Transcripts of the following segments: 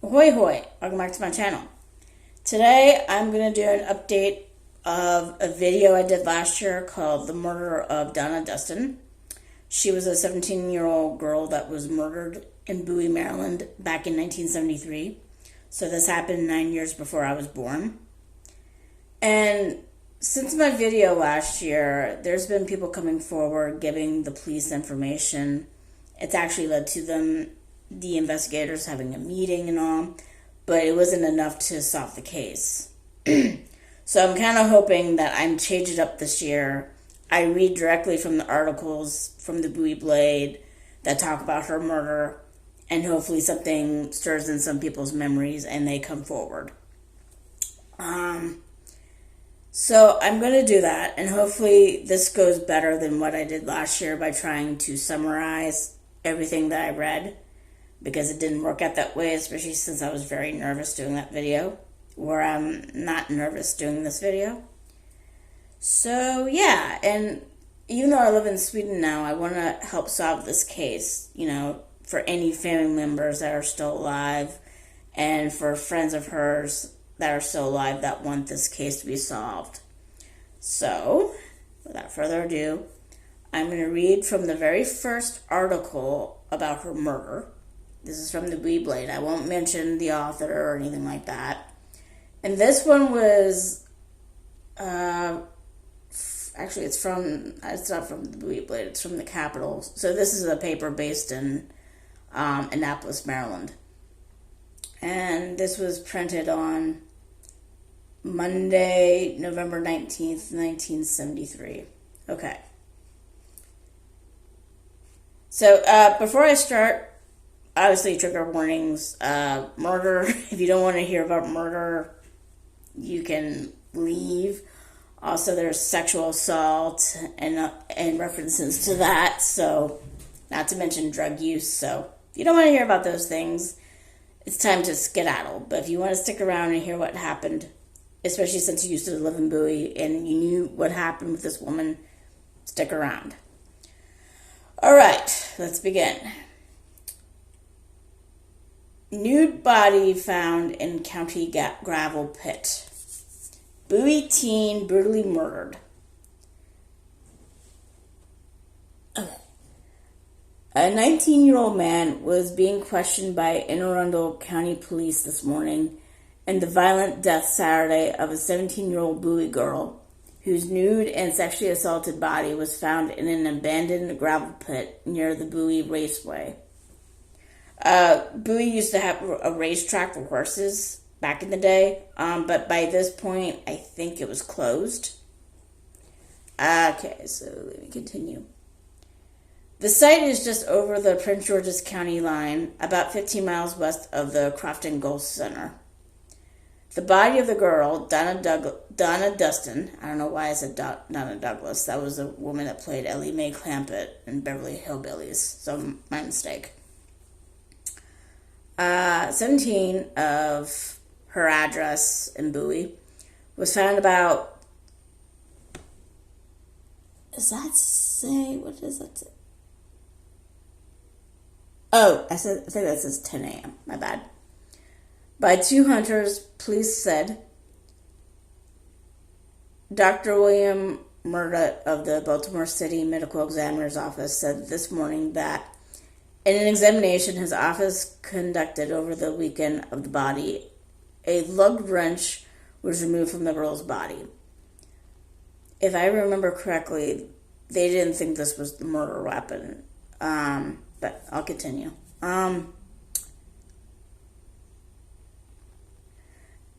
Ahoy hoy, welcome back to my channel. Today I'm going to do an update of a video I did last year called The Murder of Donna Dustin. She was a 17-year-old girl that was murdered in Bowie, Maryland back in 1973. So this happened 9 years before I was born. And since my video last year, there's been people coming forward giving the police information. It's actually led to the investigators having a meeting and all, but it wasn't enough to solve the case. So I'm kind of hoping that I'm changing it up this year. I read directly from the articles from the Bowie Blade that talk about her murder, and hopefully something stirs in some people's memories and they come forward. So I'm going to do that, and hopefully this goes better than what I did last year by trying to summarize everything that I read, because it didn't work out that way, especially since I was very nervous doing that video, where I'm not nervous doing this video. So yeah, and even though I live in Sweden now, I want to help solve this case, for any family members that are still alive, and for friends of hers that are still alive that want this case to be solved. So, without further ado, I'm going to read from the very first article about her murder. This is from the Bowie Blade. I won't mention the author or anything like that. And this one was, actually it's not from the Bowie Blade, it's from the Capitol. So this is a paper based in Annapolis, Maryland. And this was printed on Monday, November 19th, 1973. Okay. So, before I start, obviously, trigger warnings, murder. If you don't want to hear about murder, you can leave. Also, there's sexual assault and references to that. So, not to mention drug use. So, if you don't want to hear about those things, it's time to skedaddle. But if you want to stick around and hear what happened, especially since you used to live in Bowie and you knew what happened with this woman, stick around. All right, let's begin. Nude body found in county gravel pit. Bowie teen brutally murdered. Okay. A 19-year-old man was being questioned by Arundel County Police this morning in the violent death Saturday of a 17-year-old Bowie girl whose nude and sexually assaulted body was found in an abandoned gravel pit near the Bowie Raceway. Bowie used to have a racetrack for horses back in the day, but by this point, I think it was closed. Okay, so let me continue. The site is just over the Prince George's County line, about 15 miles west of the Crofton Golf Center. The body of the girl, Donna Dustin, I don't know why I said Donna Douglas, that was the woman that played Ellie Mae Clampett in Beverly Hillbillies, so my mistake. 17 of her address in Bowie was found about, what does that say? Oh, I think that says 10 a.m., my bad. By two hunters, police said. Dr. William Murdoch of the Baltimore City Medical Examiner's Office said this morning that in an examination his office conducted over the weekend of the body, a lugged wrench was removed from the girl's body. If I remember correctly, they didn't think this was the murder weapon, but I'll continue.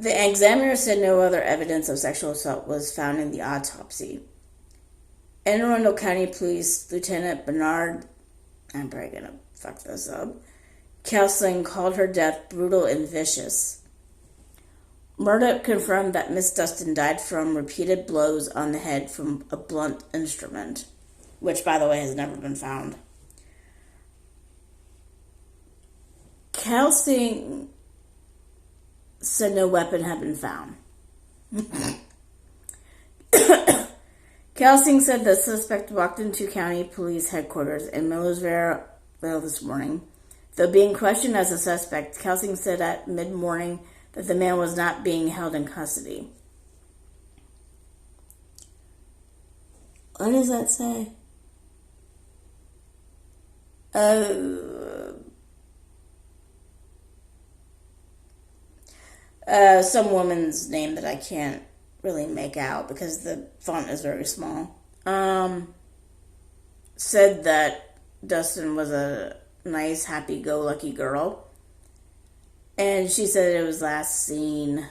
The examiner said no other evidence of sexual assault was found in the autopsy. Anne Arundel County Police Lieutenant Bernard, I'm probably going to fuck this up, Kelsing called her death brutal and vicious. Murdoch confirmed that Miss Dustin died from repeated blows on the head from a blunt instrument, which, by the way, has never been found. Kelsing said no weapon had been found. Kelsing said the suspect walked into county police headquarters in Millersville this morning, Though being questioned as a suspect, Kelsing said at mid-morning that the man was not being held in custody. What does that say? Some woman's name that I can't really make out because the font is very small. Said that Dustin was a nice, happy-go-lucky girl. And she said it was last seen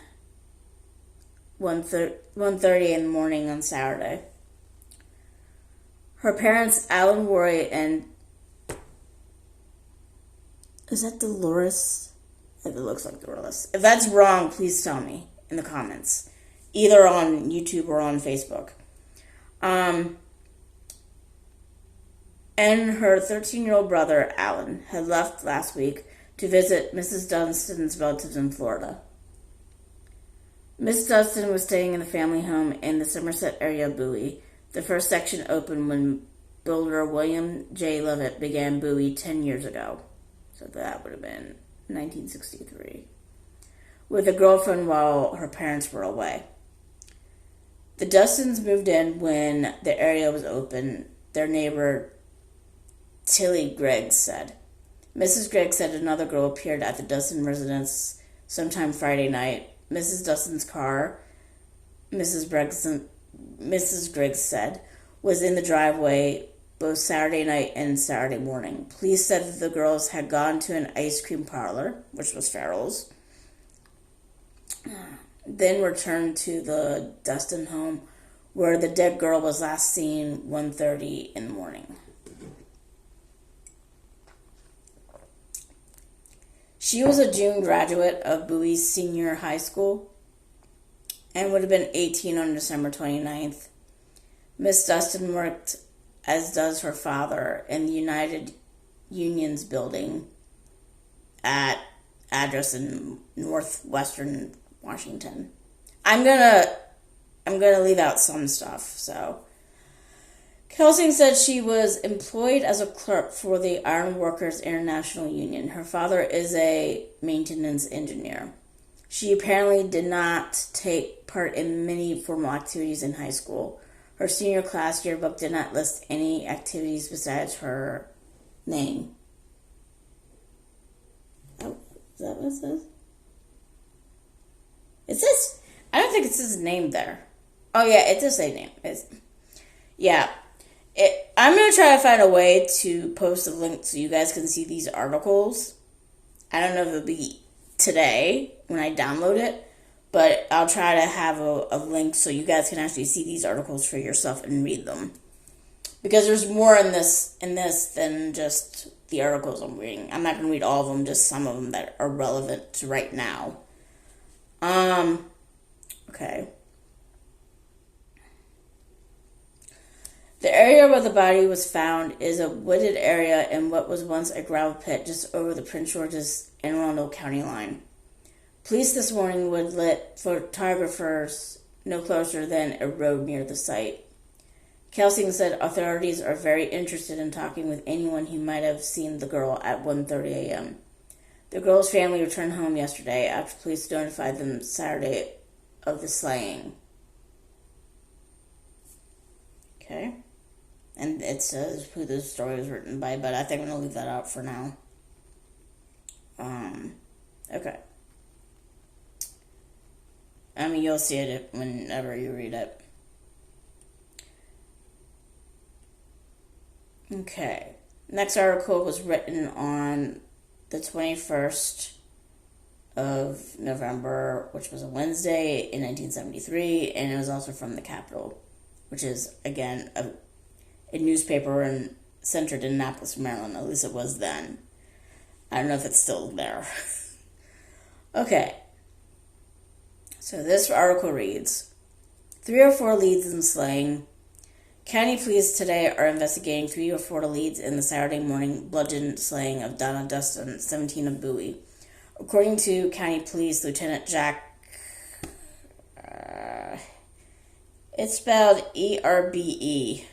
1:30 in the morning on Saturday. Her parents, Alan Roy and... Is that Dolores? It looks like Dolores. If that's wrong, please tell me in the comments. Either on YouTube or on Facebook. And her 13-year-old brother, Alan, had left last week to visit Mrs. Dustin's relatives in Florida. Miss Dustin was staying in the family home in the Somerset area of Bowie. The first section opened when builder William J. Levitt began Bowie 10 years ago. So that would have been 1963. With a girlfriend while her parents were away. The Dustins moved in when the area was open, their neighbor Tilly Gregg said. Mrs. Gregg said another girl appeared at the Dustin residence sometime Friday night. Mrs. Dustin's car, Mrs. Gregg said, was in the driveway both Saturday night and Saturday morning. Police said that the girls had gone to an ice cream parlor, which was Farrell's, then returned to the Dustin home, where the dead girl was last seen 1:30 in the morning. She was a June graduate of Bowie's senior high school and would have been 18 on December 29th. Miss Dustin worked, as does her father, in the United Union's building at address in northwestern Washington. I'm gonna leave out some stuff, so. Kelsing said she was employed as a clerk for the Iron Workers International Union. Her father is a maintenance engineer. She apparently did not take part in many formal activities in high school. Her senior class yearbook did not list any activities besides her name. Oh, is that what it says? It says, I don't think it says name there. Oh yeah, it does say name. Yeah. I'm going to try to find a way to post a link so you guys can see these articles. I don't know if it'll be today when I download it, but I'll try to have a link so you guys can actually see these articles for yourself and read them. Because there's more in this than just the articles I'm reading. I'm not going to read all of them, just some of them that are relevant to right now. Okay. The area where the body was found is a wooded area in what was once a gravel pit just over the Prince George's and Arundel County line. Police this morning would let photographers no closer than a road near the site. Kelsing said authorities are very interested in talking with anyone who might have seen the girl at 1:30 a.m. The girl's family returned home yesterday after police notified them Saturday of the slaying. Okay. And it says who the story was written by, but I think I'm going to leave that out for now. Okay. I mean, you'll see it whenever you read it. Okay. Next article was written on the 21st of November, which was a Wednesday in 1973, and it was also from the Capitol, which is, again, a newspaper centered in Annapolis, Maryland. At least it was then. I don't know if it's still there. Okay. So this article reads, 3 or 4 leads in slaying. County police today are investigating 3 or 4 leads in the Saturday morning bludgeon slaying of Donna Dustin, 17 of Bowie. According to County Police Lieutenant Jack... it's spelled E-R-B-E.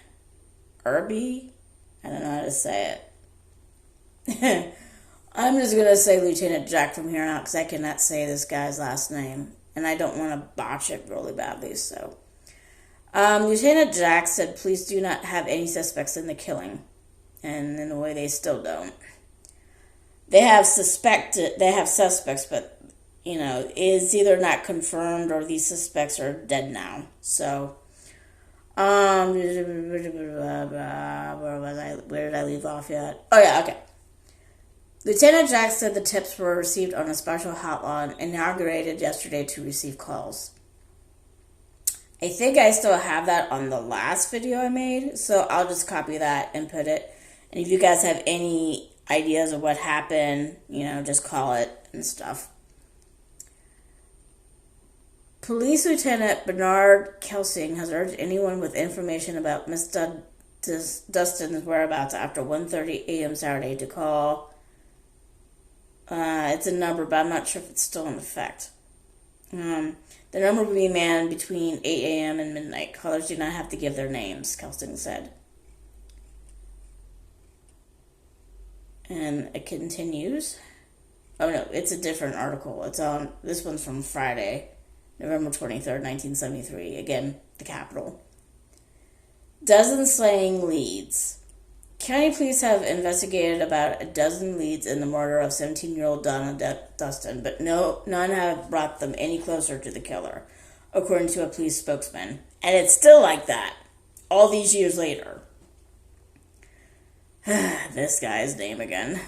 Irby? I don't know how to say it. I'm just going to say Lieutenant Jack from here on out because I cannot say this guy's last name. And I don't want to botch it really badly, so. Lieutenant Jack said police do not have any suspects in the killing. And in a way, they still don't. They have suspects, but, it's either not confirmed or these suspects are dead now. So, where did I leave off yet? Oh, yeah, okay. Lieutenant Jack said the tips were received on a special hotline inaugurated yesterday to receive calls. I think I still have that on the last video I made, so I'll just copy that and put it. And if you guys have any ideas of what happened, just call it and stuff. Police Lieutenant Bernard Kelsing has urged anyone with information about Miss Dustin's whereabouts after 1:30 a.m. Saturday to call. It's a number, but I'm not sure if it's still in effect. The number will be manned between 8 a.m. and midnight. Callers do not have to give their names, Kelsing said. And it continues. Oh no, it's a different article. This one's from Friday, November 23rd, 1973. Again, the Capitol. Dozen slaying leads. County police have investigated about a dozen leads in the murder of 17-year-old Donna Dustin, but none have brought them any closer to the killer, according to a police spokesman. And it's still like that, all these years later. This guy's name again.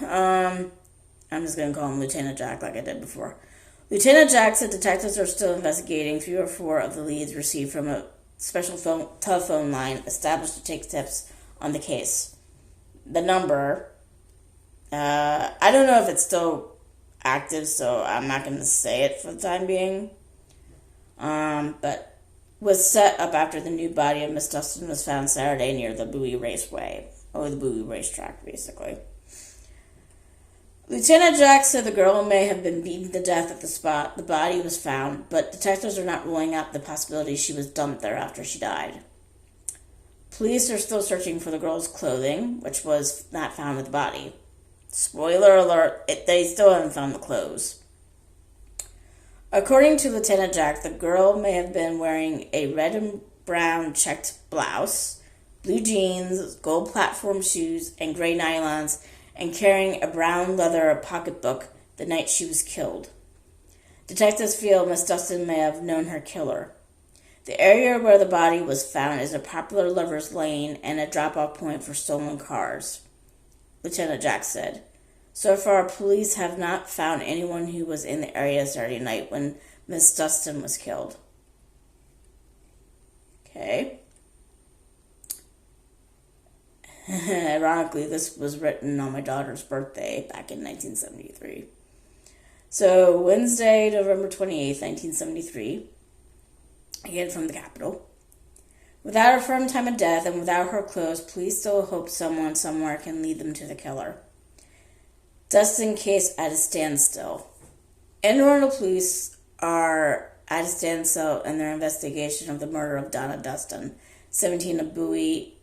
I'm just going to call him Lieutenant Jack like I did before. Lieutenant Jack said detectives are still investigating 3 or 4 of the leads received from a special telephone line established to take tips on the case. The number, I don't know if it's still active, so I'm not going to say it for the time being. But was set up after the new body of Miss Dustin was found Saturday near the Bowie Raceway, or the Bowie Racetrack, basically. Lieutenant Jack said the girl may have been beaten to death at the spot the body was found, but detectives are not ruling out the possibility she was dumped there after she died. Police are still searching for the girl's clothing, which was not found with the body. Spoiler alert, they still haven't found the clothes. According to Lieutenant Jack, the girl may have been wearing a red and brown checked blouse, blue jeans, gold platform shoes, and gray nylons, and carrying a brown leather pocketbook the night she was killed. Detectives feel Miss Dustin may have known her killer. The area where the body was found is a popular lover's lane and a drop-off point for stolen cars, Lieutenant Jack said. So far, police have not found anyone who was in the area Saturday night when Miss Dustin was killed. Okay. Ironically, this was written on my daughter's birthday back in 1973. So, Wednesday, November 28th, 1973. Again from the Capitol. Without a firm time of death and without her clothes, police still hope someone somewhere can lead them to the killer. Dustin case at a standstill. Arundel police are at a standstill in their investigation of the murder of Donna Dustin, 17 of Bowie,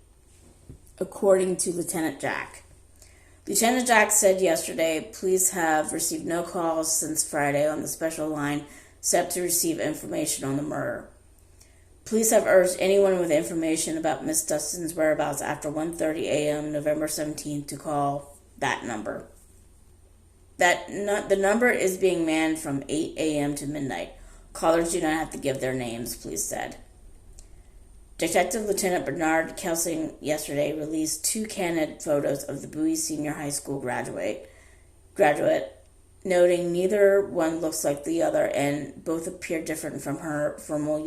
according to Lieutenant Jack. Lieutenant Jack said yesterday police have received no calls since Friday on the special line set to receive information on the murder. Police have urged anyone with information about Miss Dustin's whereabouts after 1:30 a.m. November 17th to call that number. The number is being manned from 8 a.m. to midnight. Callers do not have to give their names, police said. Detective Lieutenant Bernard Kelsing yesterday released 2 candid photos of the Bowie Senior High School graduate, noting neither one looks like the other and both appear different from her formal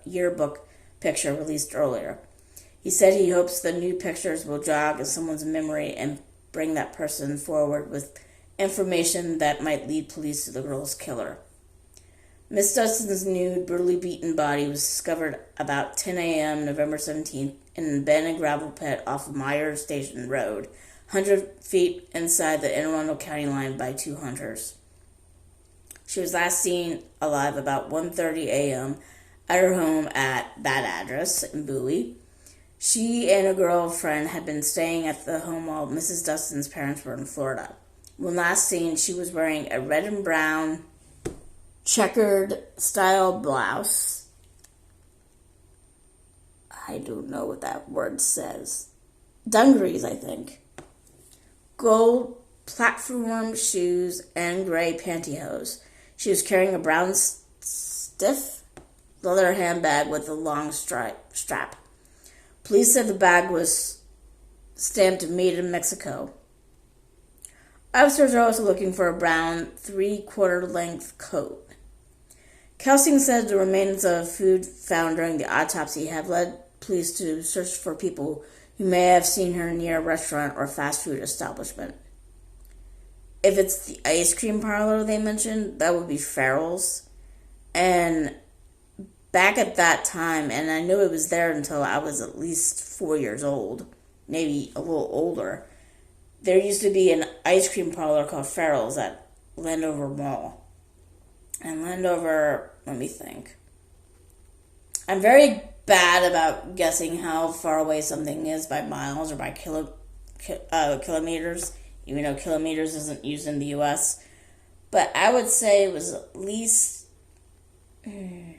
yearbook picture released earlier. He said he hopes the new pictures will jog someone's memory and bring that person forward with information that might lead police to the girl's killer. Miss Dustin's nude, brutally beaten body was discovered about 10 a.m. November 17th in an abandoned gravel pit off of Myers Station Road, 100 feet inside the Arundel County line by 2 hunters. She was last seen alive about 1:30 a.m. at her home at that address in Bowie. She and a girlfriend had been staying at the home while Mrs. Dustin's parents were in Florida. When last seen, she was wearing a red and brown checkered style blouse. I don't know what that word says. Dungarees, I think. Gold platform shoes and gray pantyhose. She was carrying a brown stiff leather handbag with a long strap. Police said the bag was stamped made in Mexico. Officers are also looking for a brown 3/4 length coat. Kelsing said the remains of food found during the autopsy have led police to search for people who may have seen her near a restaurant or fast food establishment. If it's the ice cream parlor they mentioned, that would be Farrell's. And back at that time, and I knew it was there until I was at least 4 years old, maybe a little older, there used to be an ice cream parlor called Farrell's at Landover Mall. And Landover, let me think. I'm very bad about guessing how far away something is by miles or by kilometers, even though kilometers isn't used in the U.S. But I would say it was at least... I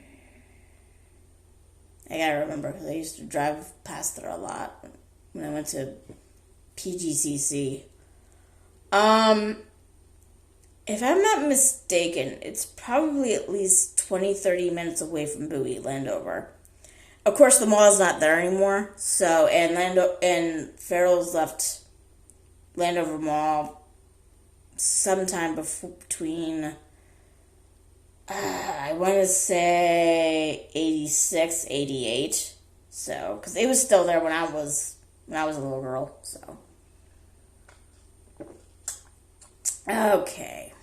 gotta remember because I used to drive past there a lot when I went to PGCC. If I'm not mistaken, it's probably at least 20-30 minutes away from Bowie, Landover. Of course, the mall is not there anymore. So, and Farrell's left Landover Mall sometime between, I want to say 86, 88. So, because it was still there when I was a little girl. So, okay.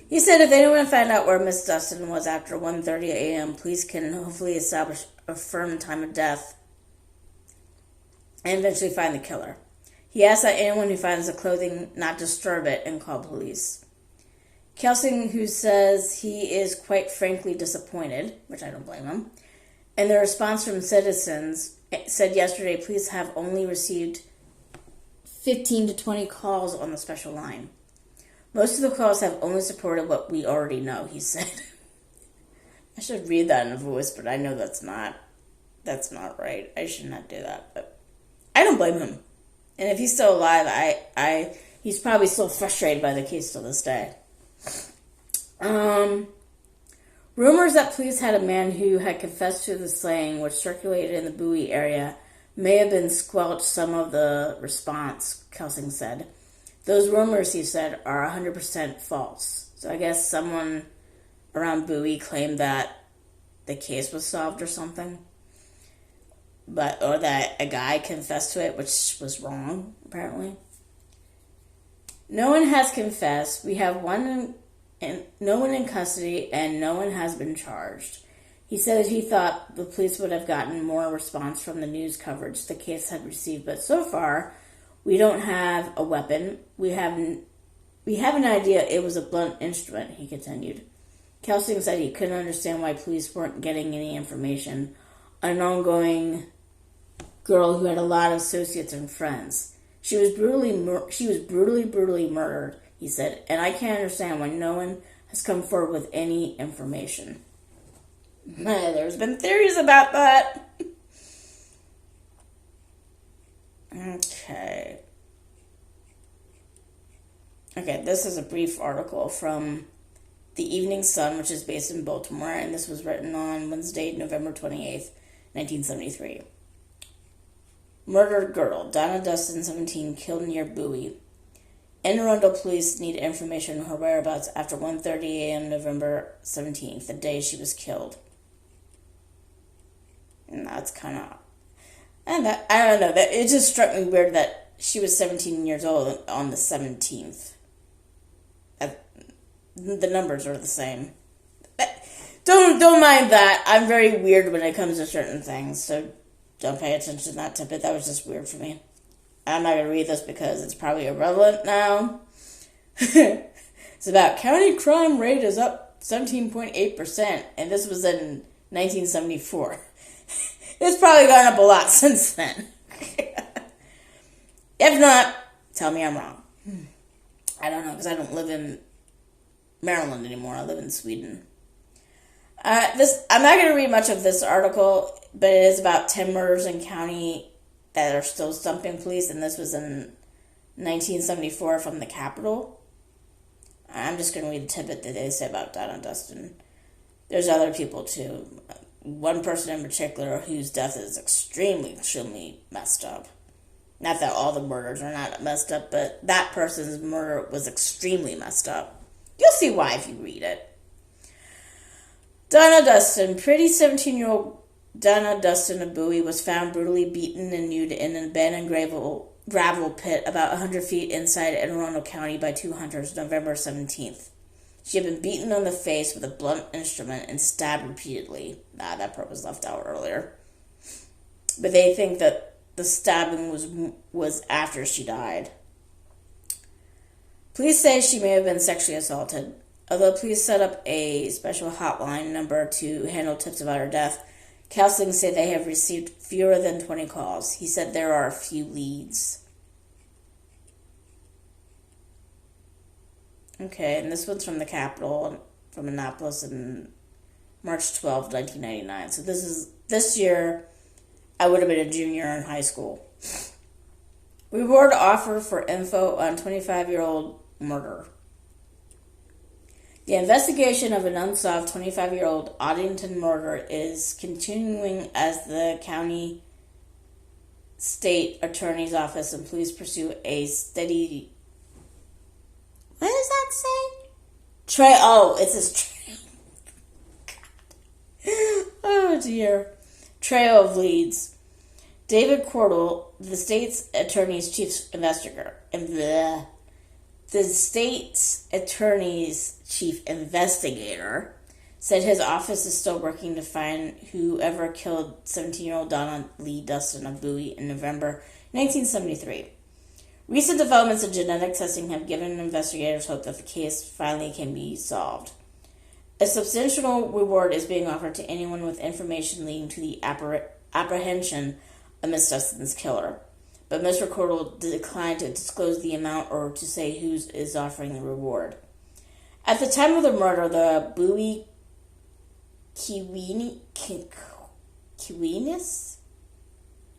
He said if anyone found out where Miss Dustin was after 1:30 a.m., police can hopefully establish a firm time of death and eventually find the killer. He asked that anyone who finds the clothing not disturb it and call police. Kelsing, who says he is quite frankly disappointed, which I don't blame him, and the response from citizens said yesterday police have only received 15 to 20 calls on the special line. Most of the calls have only supported what we already know, he said. I should read that in a voice, but I know that's not right. I should not do that, but I don't blame him. And if he's still alive, he's probably still frustrated by the case to this day. Rumors that police had a man who had confessed to the slaying, which circulated in the Bowie area, may have been squelched some of the response, Kelsing said. Those rumors, he said, are 100% false. So I guess someone around Bowie claimed that the case was solved or something. Or that a guy confessed to it, which was wrong, apparently. No one has confessed. We have no one in custody, and no one has been charged. He said he thought the police would have gotten more response from the news coverage the case had received, but so far, we don't have a weapon. We have an idea it was a blunt instrument, he continued. Kelsing said he couldn't understand why police weren't getting any information on an ongoing girl who had a lot of associates and friends. She was brutally murdered, he said, and I can't understand why no one has come forward with any information. There's been theories about that. Okay, this is a brief article from the Evening Sun, which is based in Baltimore, and this was written on Wednesday, November 28th, 1973. Murdered girl, Donna Dustin, 17, killed near Bowie. Arundel police need information on her whereabouts after 1:30 a.m. November 17th, the day she was killed. And that's kind of... And that, I don't know, that it just struck me weird that she was 17 years old on the 17th. The numbers are the same. Don't mind that. I'm very weird when it comes to certain things, so don't pay attention to that tidbit. That was just weird for me. I'm not going to read this because it's probably irrelevant now. It's about county crime rate is up 17.8%, and this was in 1974. It's probably gone up a lot since then. If not, tell me I'm wrong. I don't know, because I don't live in Maryland anymore. I live in Sweden. I'm not going to read much of this article, but it is about 10 murders in county that are still stumping police, and this was in 1974 from the Capitol. I'm just going to read the tidbit that they say about Donna Dustin. There's other people, too. One person in particular whose death is extremely, extremely messed up. Not that all the murders are not messed up, but that person's murder was extremely messed up. You'll see why if you read it. Donna Dustin, pretty 17-year-old Donna Dustin of Bowie, was found brutally beaten and nude in an abandoned gravel pit about 100 feet inside Arundel County by two hunters November 17th. She had been beaten on the face with a blunt instrument and stabbed repeatedly. That part was left out earlier. But they think that the stabbing was after she died. Police say she may have been sexually assaulted. Although police set up a special hotline number to handle tips about her death, counseling say they have received fewer than 20 calls. He said there are a few leads. Okay, and this one's from the Capitol, from Annapolis, in March 12, 1999. So this year, I would have been a junior in high school. Reward offer for info on 25-year-old murder. The investigation of an unsolved 25-year-old Oddington murder is continuing as the county state attorney's office and police pursue a steady... What does that say? It says oh dear. Trail of leads. David Cordell, the state's attorney's chief investigator, said his office is still working to find whoever killed 17-year-old Donna Lee Dustin of Bowie in November 1973. Recent developments in genetic testing have given investigators hope that the case finally can be solved. A substantial reward is being offered to anyone with information leading to the apprehension of Miss Dustin's killer. But Mr. Cordell declined to disclose the amount or to say who is offering the reward. At the time of the murder, the Bowie Kiwanis,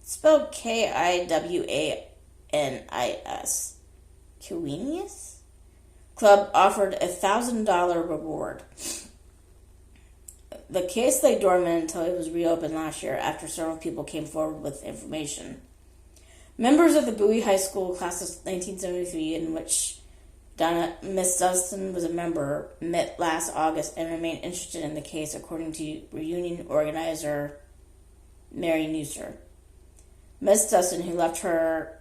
spelled Kiwanis, Kiwanis Club offered a $1,000 reward. The case lay dormant until it was reopened last year after several people came forward with information. Members of the Bowie High School class of 1973, in which Miss Dustin was a member, met last August and remained interested in the case, according to reunion organizer Mary Nusser. Miss Dustin, who left her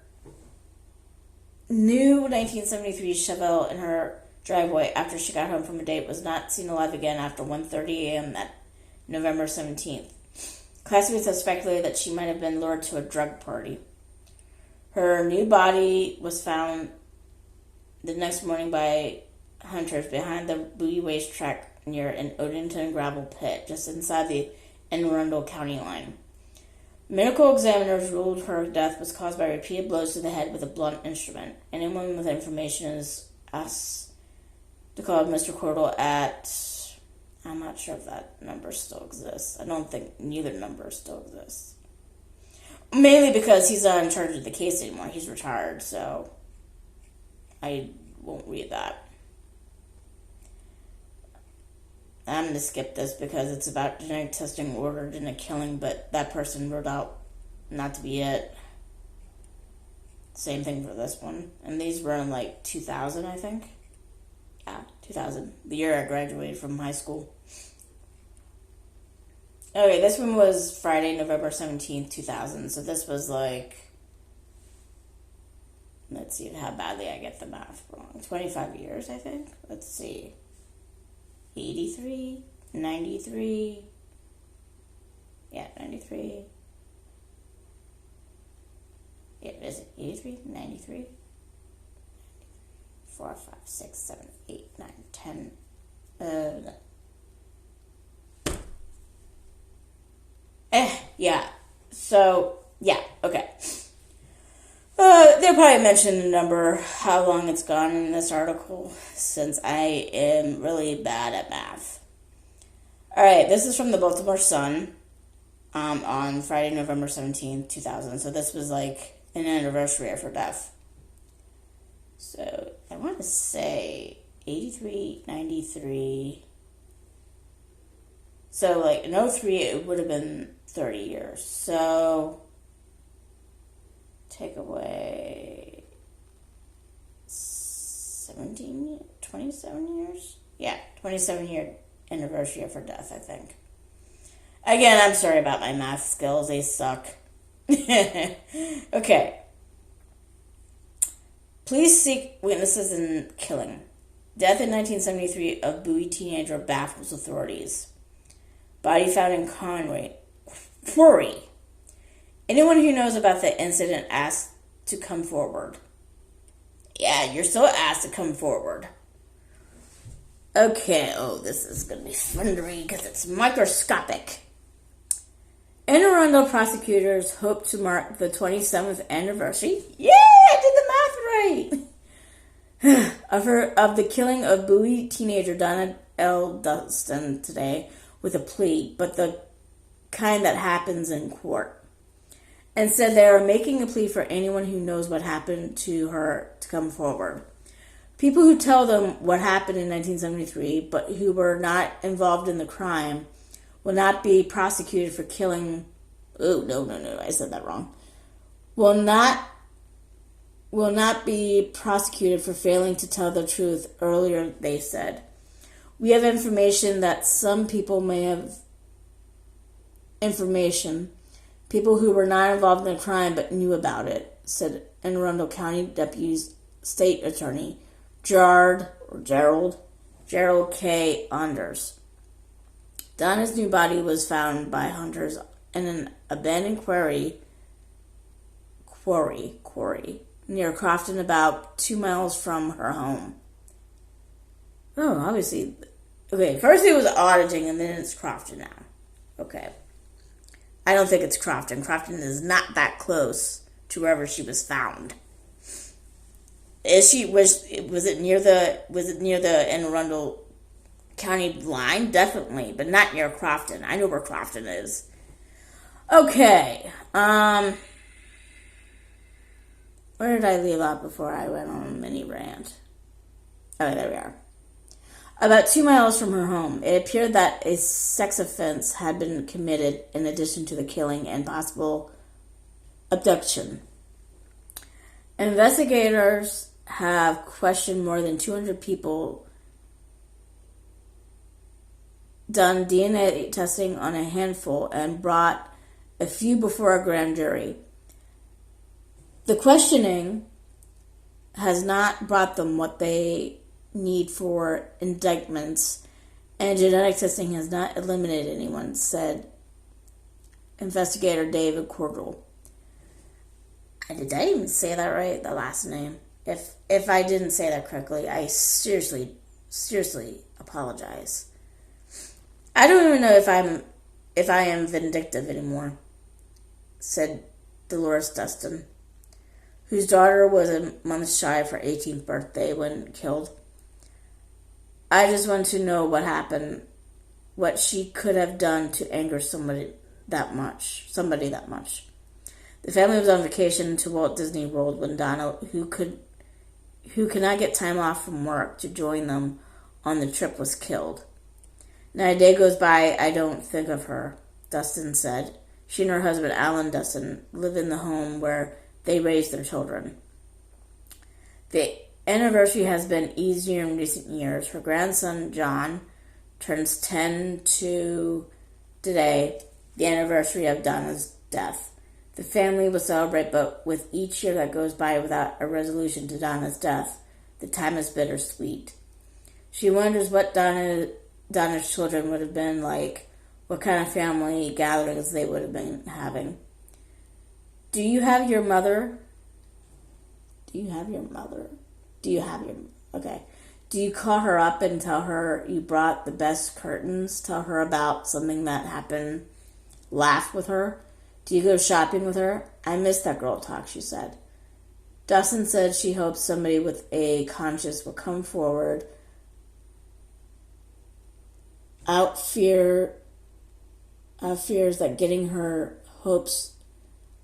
new 1973 Chevelle in her driveway after she got home from a date, was not seen alive again after 1:30 a.m. that November 17th. Classmates have speculated that she might have been lured to a drug party. Her new body was found the next morning by hunters behind the Bowie Waste track near an Odenton gravel pit just inside the Arundel County line. Medical examiners ruled her death was caused by repeated blows to the head with a blunt instrument. Anyone with information is asked to call Mr. Cordell at... I'm not sure if that number still exists. I don't think neither number still exists. Mainly because he's not in charge of the case anymore. He's retired, so I won't read that. I'm going to skip this because it's about genetic testing ordered in a killing, but that person wrote out not to be it. Same thing for this one. And these were in like 2000, I think. Yeah, 2000. The year I graduated from high school. Okay, this one was Friday, November 17th, 2000. So this was like... Let's see how badly I get the math wrong. 25 years, I think. Let's see. 83, 93. Yeah, 93. Yeah, is it 83, 93? 4, 5, 6, 7, 8, 9, 10. Yeah. So, yeah, okay. They're probably mention the number, how long it's gone in this article, since I am really bad at math. All right, this is from the Baltimore Sun on Friday, November 17th, 2000. So this was like an anniversary of her death. So I want to say 83, 93. So like in 03, it would have been 30 years. So take away 27 years? Yeah, 27-year anniversary of her death, I think. Again, I'm sorry about my math skills. They suck. Okay. Police seek witnesses in killing. Death in 1973 of Bowie teenager baffles authorities. Body found in quarry. Anyone who knows about the incident asked to come forward. Yeah, you're still asked to come forward. Okay, this is going to be fun to read because it's microscopic. In Arundel, prosecutors hope to mark the 27th anniversary. Yeah, I did the math right. of the killing of Bowie teenager Donna Dustin today with a plea, but the kind that happens in court. And said they are making a plea for anyone who knows what happened to her to come forward. People who tell them what happened in 1973, but who were not involved in the crime, will not be prosecuted for killing. Oh, no, I said that wrong. Will not be prosecuted for failing to tell the truth. Earlier, they said, we have information that some people may have information. People who were not involved in the crime but knew about it, said Arundel County Deputy State Attorney Gerald K. Anders. Donna's new body was found by hunters in an abandoned quarry near Crofton, about 2 miles from her home. Oh, obviously. Okay, first it was auditing and then it's Crofton now. Okay. I don't think it's Crofton. Crofton is not that close to wherever she was found. Was it near the Arundel County line? Definitely, but not near Crofton. I know where Crofton is. Okay. Where did I leave out before I went on a mini rant? Oh, there we are. About 2 miles from her home, it appeared that a sex offense had been committed in addition to the killing and possible abduction. Investigators have questioned more than 200 people, done DNA testing on a handful, and brought a few before a grand jury. The questioning has not brought them what they need for indictments, and genetic testing has not eliminated anyone, said investigator David Cordell. Did I even say that right? The last name. If I didn't say that correctly, I seriously apologize. I don't even know if I am vindictive anymore, said Dolores Dustin, whose daughter was a month shy of her 18th birthday when killed. I just want to know what happened, what she could have done to anger somebody that much. The family was on vacation to Walt Disney World when Donna, who could not get time off from work to join them on the trip, was killed. Not a day goes by I don't think of her, Dustin said. She and her husband, Alan Dustin, live in the home where they raised their children. The anniversary has been easier in recent years. Her grandson, John, turns 10 to today, the anniversary of Donna's death. The family will celebrate, but with each year that goes by without a resolution to Donna's death, the time is bittersweet. She wonders what Donna's children would have been like, what kind of family gatherings they would have been having. Do you have your mother? Okay. Do you call her up and tell her you brought the best curtains? Tell her about something that happened? Laugh with her? Do you go shopping with her? I miss that girl talk, she said. Dustin said she hopes somebody with a conscience will come forward, fears that getting her hopes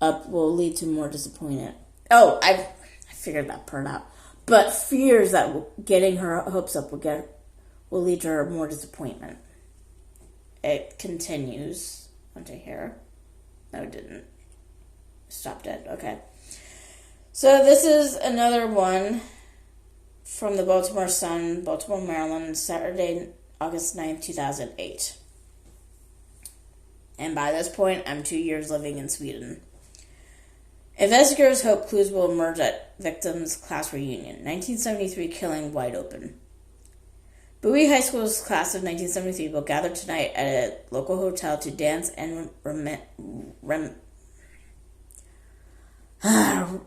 up will lead to more disappointment. Oh, I figured that part out. But fears that getting her hopes up will lead to her more disappointment. It continues onto here. No, it didn't. Stopped it. Okay. So this is another one from the Baltimore Sun, Baltimore, Maryland, Saturday, August 9th, 2008. And by this point, I'm 2 years living in Sweden. Investigators hope clues will emerge at victims' class reunion. 1973 killing wide open. Bowie High School's class of 1973 will gather tonight at a local hotel to dance and reminisce. I'm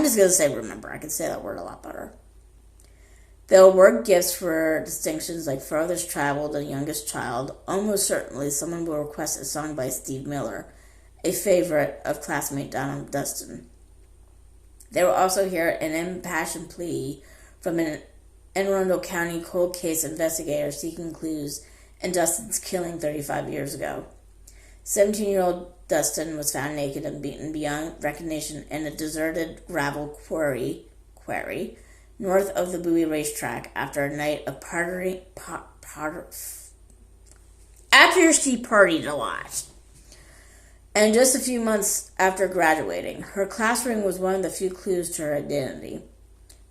just going to say remember. I can say that word a lot better. They'll award gifts for distinctions like farthest traveled and youngest child. Almost certainly someone will request a song by Steve Miller, a favorite of classmate Donna Dustin. They will also hear an impassioned plea from an Arundel County cold case investigator seeking clues in Dustin's killing 35 years ago. 17-year-old Dustin was found naked and beaten beyond recognition in a deserted gravel quarry north of the Bowie racetrack after a night of partying. After she partied a lot. And just a few months after graduating, her class ring was one of the few clues to her identity.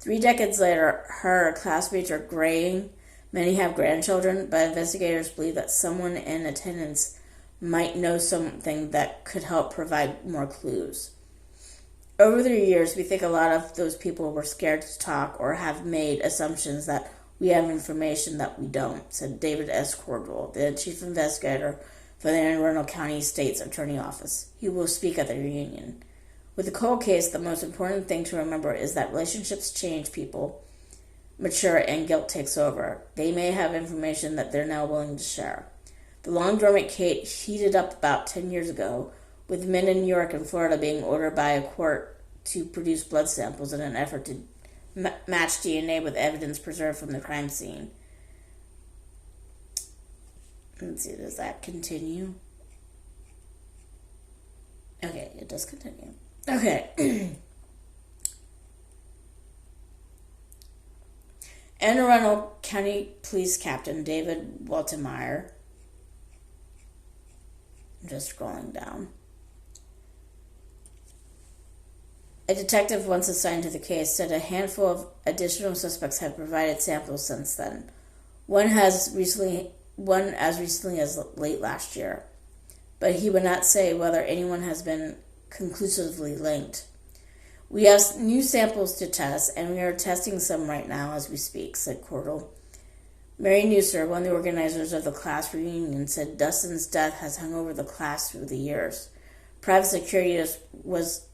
3 decades later, her classmates are graying. Many have grandchildren, but investigators believe that someone in attendance might know something that could help provide more clues. Over the years, we think a lot of those people were scared to talk or have made assumptions that we have information that we don't, said David S. Cordwell, the chief investigator for the Arundel County State's Attorney Office. He will speak at the reunion. With the cold case, the most important thing to remember is that relationships change, people mature, and guilt takes over. They may have information that they're now willing to share. The long-dormant case heated up about 10 years ago, with men in New York and Florida being ordered by a court to produce blood samples in an effort to match DNA with evidence preserved from the crime scene. Let's see, does that continue? Okay, it does continue. Okay. Anne Arundel County Police Captain David Waltemeyer. I'm just scrolling down. A detective once assigned to the case said a handful of additional suspects have provided samples since then. One as recently as late last year. But he would not say whether anyone has been conclusively linked. We have new samples to test, and we are testing some right now as we speak, said Cordell. Mary Nusser, one of the organizers of the class reunion, said Dustin's death has hung over the class through the years. Private security was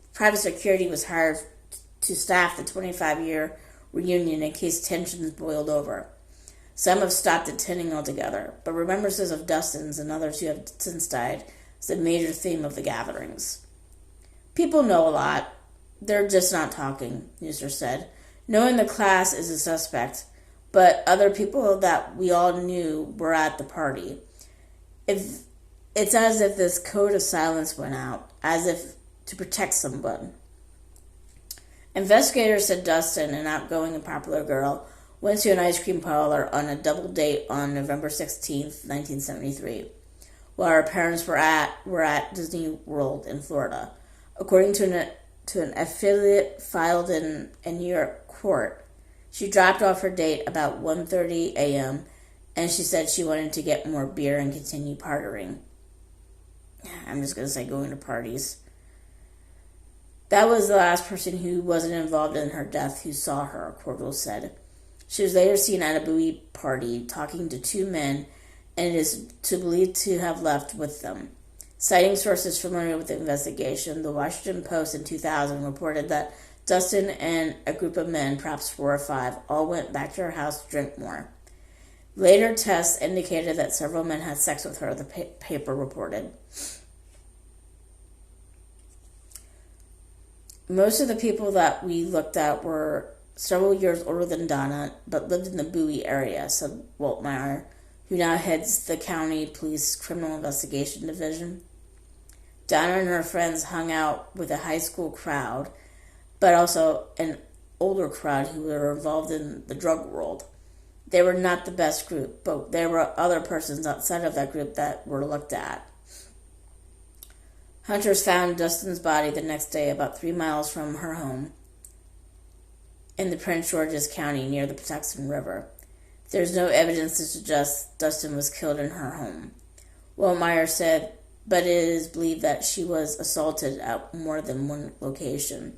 hired to staff the 25-year reunion in case tensions boiled over. Some have stopped attending altogether, but remembrances of Dustin's and others who have since died is the major theme of the gatherings. People know a lot. They're just not talking, Nusser said. No one in the class is a suspect, but other people that we all knew were at the party. It's as if this code of silence went out, as if to protect someone. Investigators said Dustin, an outgoing and popular girl, went to an ice cream parlor on a double date on November 16th, 1973, while her parents were at Disney World in Florida. According to an affidavit filed in a New York court, she dropped off her date about 1:30 a.m., and she said she wanted to get more beer and continue partying. I'm just going to say going to parties. That was the last person who wasn't involved in her death who saw her, Cordell said. She was later seen at a Bowie party talking to 2 men, and it is believed to have left with them. Citing sources familiar with the investigation, the Washington Post in 2000 reported that Dustin and a group of men, perhaps 4 or 5, all went back to her house to drink more. Later tests indicated that several men had sex with her, the paper reported. Most of the people that we looked at were several years older than Donna, but lived in the Bowie area, said Waltmeyer, who now heads the county police criminal investigation division. Donna and her friends hung out with a high school crowd, but also an older crowd who were involved in the drug world. They were not the best group, but there were other persons outside of that group that were looked at. Hunters found Dustin's body the next day about 3 miles from her home in the Prince George's County near the Patuxent River. There's no evidence to suggest Dustin was killed in her home. Waltmeyer said, but it is believed that she was assaulted at more than one location.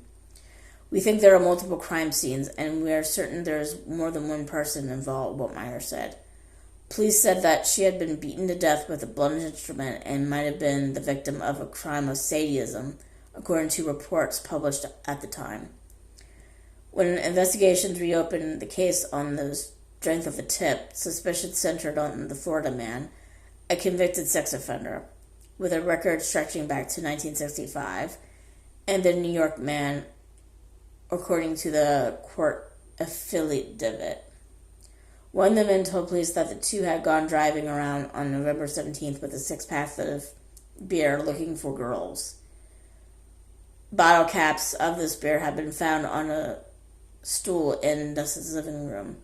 We think there are multiple crime scenes, and we are certain there is more than one person involved, Waltmeyer said. Police said that she had been beaten to death with a blunt instrument and might have been the victim of a crime of sadism, according to reports published at the time. When investigations reopened the case on the strength of a tip, suspicion centered on the Florida man, a convicted sex offender, with a record stretching back to 1965, and the New York man, according to the court affidavit. One of the men told police that the two had gone driving around on November 17th with a 6-pack of beer looking for girls. Bottle caps of this beer had been found on a stool in Dustin's living room.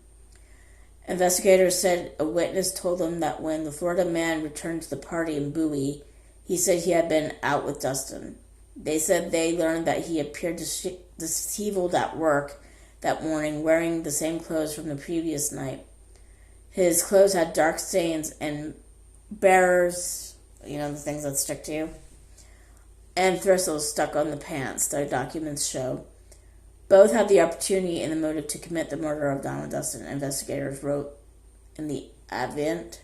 Investigators said a witness told them that when the Florida man returned to the party in Bowie, he said he had been out with Dustin. They said they learned that he appeared disheveled at work that morning, wearing the same clothes from the previous night. His clothes had dark stains and bearers, the things that stick to you, and thistles stuck on the pants, the documents show. Both had the opportunity and the motive to commit the murder of Donna Dustin, investigators wrote in the Advent.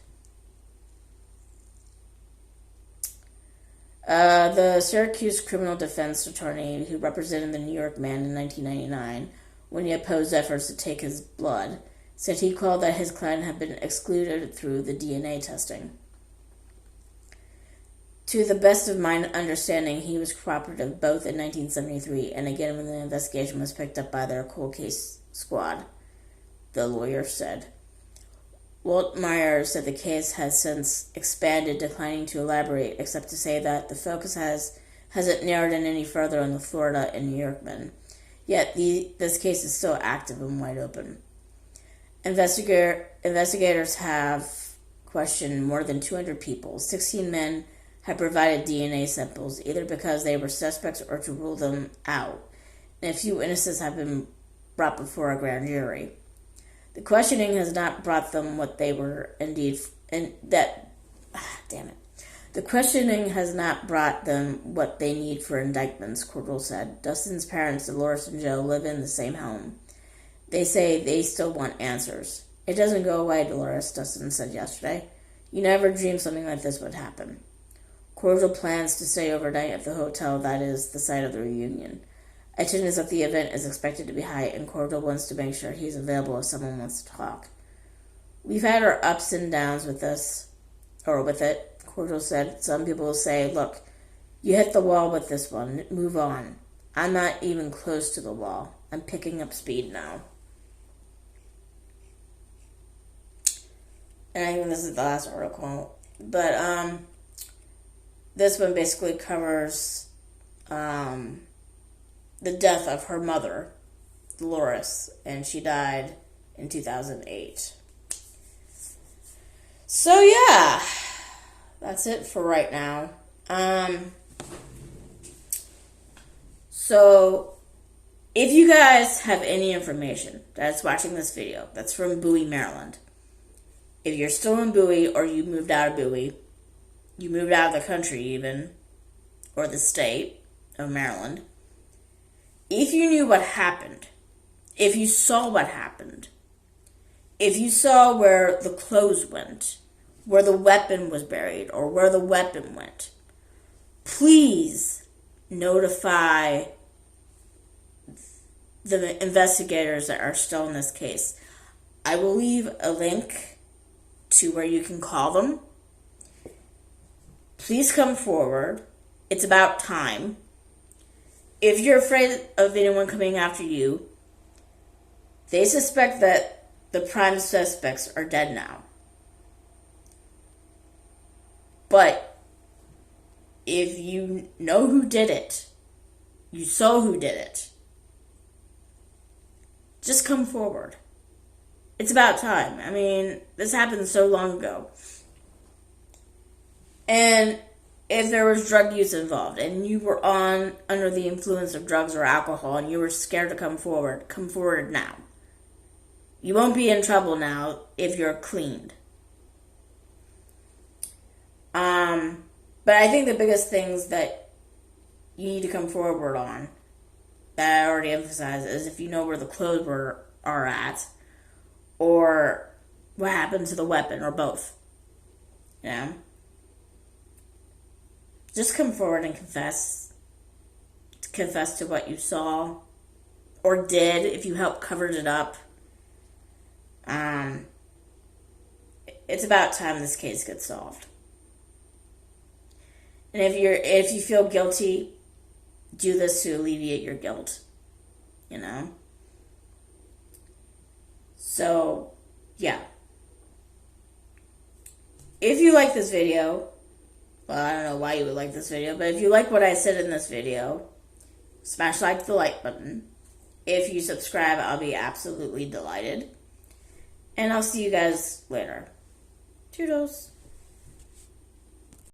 The Syracuse criminal defense attorney who represented the New York man in 1999, when he opposed efforts to take his blood, said he called that his client had been excluded through the DNA testing. To the best of my understanding, he was cooperative both in 1973 and again when the investigation was picked up by their cold case squad, the lawyer said. Waltmeyer said the case has since expanded, declining to elaborate, except to say that the focus hasn't narrowed in any further on the Florida and New York men. Yet this case is still active and wide open. Investigators have questioned more than 200 people. 16 men have provided DNA samples, either because they were suspects or to rule them out, and a few witnesses have been brought before a grand jury. The questioning has not brought them what they were indeed, The questioning has not brought them what they need for indictments, Cordell said. Dustin's parents, Dolores and Joe, live in the same home. They say they still want answers. It doesn't go away, Dolores, Dustin said yesterday. You never dreamed something like this would happen. Cordell plans to stay overnight at the hotel that is the site of the reunion. Attendance at the event is expected to be high, and Cordell wants to make sure he's available if someone wants to talk. We've had our ups and downs with it, Cordell said. Some people say, look, you hit the wall with this one, move on. I'm not even close to the wall. I'm picking up speed now. And I think this is the last article. But this one basically covers the death of her mother, Dolores, and she died in 2008. So yeah, that's it for right now. So if you guys have any information that's watching this video that's from Bowie, Maryland, if you're still in Bowie or you moved out of Bowie, you moved out of the country even, or the state of Maryland, if you knew what happened, if you saw what happened, if you saw where the clothes went, where the weapon was buried, or where the weapon went, please notify the investigators that are still in this case. I will leave a link to where you can call them. Please come forward. It's about time. if you're afraid of anyone coming after you, they suspect that the prime suspects are dead now. But if you know who did it, you saw who did it, just come forward. It's about time. I mean, this happened so long ago. And if there was drug use involved and you were under the influence of drugs or alcohol and you were scared to come forward now. You won't be in trouble now if you're cleaned. But I think the biggest things that you need to come forward on, that I already emphasized, is if you know where the clothes are at, or what happened to the weapon, or both. You know? Just come forward and confess. Confess to what you saw, or did, if you helped covered it up. It's about time this case gets solved. And if you feel guilty, do this to alleviate your guilt. You know? So, yeah. If you like this video, well, I don't know why you would like this video, but if you like what I said in this video, smash the like button. If you subscribe, I'll be absolutely delighted. And I'll see you guys later. Toodles.